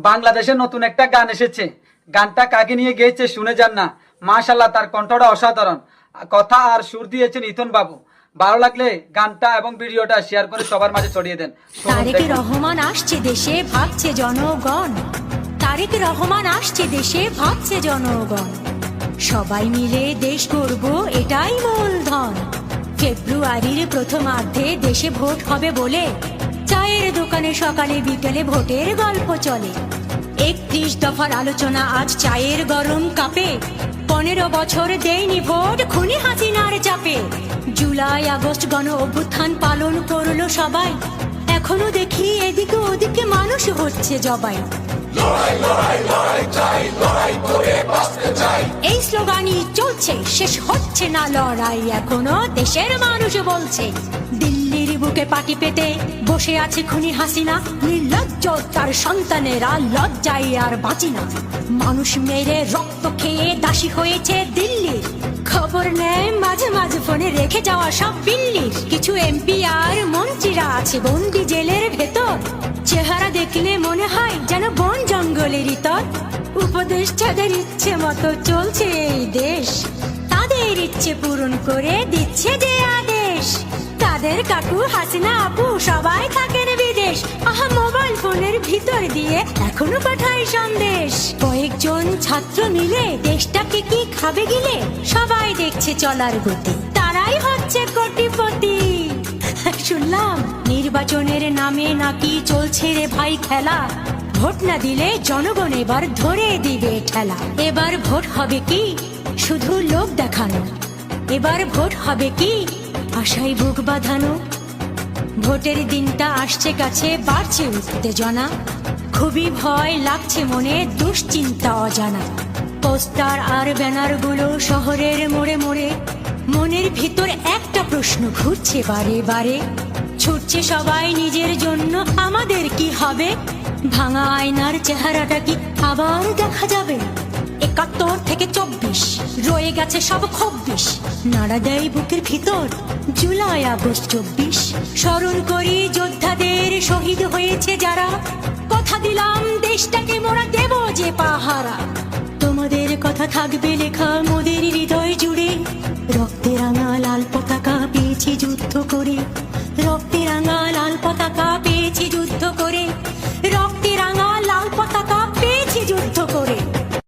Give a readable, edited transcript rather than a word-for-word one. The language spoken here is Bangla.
বাংলাদেশে নতুন একটা গান এসেছে। গানটা কাকে নিয়ে গেয়েছে শুনে যান না। মাশাআল্লাহ, তার কণ্ঠটা অসাধারণ। কথা আর সুর দিয়েছেন ইথন বাবু। ভালো লাগলে গানটা এবং ভিডিওটা শেয়ার করে সবার মাঝে ছড়িয়ে দেন। তারেক রহমান আসছে দেশে, ভাবছে জনগণ। তারেক রহমান আসছে দেশে, ভাবছে জনগণ। সবাই মিলে দেশ গড়ব, এটাই মূলধন। ফেব্রুয়ারির প্রথমার্ধে দেশে ভোট হবে বলে চায়ের দোকানে সকালে বিকেলে ভোটের গল্প চলে। 31 দফার আলোচনা আজ চায়ের গরম কাপে। 15 বছর দেয়নি ভোট, খুনি হাসিনার চাপে। জুলাই আগস্ট গণ অভ্যুত্থান পালন করলো সবাই। এখনো দেখি এদিকে ওদিকে মানুষ হচ্ছে জবাই। এই স্লোগানই চলছে, শেষ হচ্ছে না লড়াই। এখনো দেশের মানুষ বলছে। দিল্লির বুকে পাটি পেতে বসে আছে খুনি হাসিনা। নির্লজ্জ তার সন্তানেরা লজ্জায় আর বাঁচি না। মানুষ মেরে রক্ত খেয়ে দাসী হয়েছে দিল্লির। খবর নেয় মাঝে মাঝে ফোনে রেখে যাওয়া সব বিল্লির। কিছু এমপি আর মন্ত্রীরা আছে বন্দি জেলের ভেতর। চেহারা দেখলে মনে হয় যেন বন জঙ্গলের ইতর। উপদেষ্টাদের ইচ্ছে মতো চলছে এই দেশ। তাদের ইচ্ছে পূরণ করে দিচ্ছে যে আদেশ। তাদের কাকু হাসিনা আপু সবাই থাকেন বিদেশ। আহা, মোবাইল ফোনের ভিতর দিয়ে এখনো পাঠায় সন্দেশ। কয়েকজন ছাত্র মিলে দেশটাকে কি খাবে গিলে। সবাই দেখছে চলার গতি, তারাই হচ্ছে কোটিপতি। শুনলাম নির্বাচনের নামে নাকি চলছে রে ভাই খেলা। ভোট না দিলে জনগণ এবার ধরে দিবে ঠেলা। এবার ভোট হবে কি শুধু লোক দেখানো। এবার ভোট হবে কি আশায় বুক বাঁধানো। ভোটের দিনটা আসছে কাছে, বাড়ছে উত্তেজনা। খুবই ভয় লাগছে মনে, দুশ্চিন্তা অজানা। পোস্টার আর ব্যানার গুলো শহরের মোড়ে মোড়ে। মনের ভিতর একটা প্রশ্ন ঘুরছে বারে বারে। ছুটছে সবাই নিজের জন্য, আমাদের কি হবে। ভাঙা আয়নার চেহারাটা কি আবার দেখা যাবে। 71 থেকে 24 রয়ে গেছে সব 26। নাড়া দেয় বুকের ভিতর জুলাই আগস্ট 24। স্মরণ করি যোদ্ধাদের, শহীদ হয়েছে যারা। কথা দিলাম দেশটাকে মোরা দেব যে পাহারা। তোমাদের কথা থাকবে লেখা মোদের হৃদয়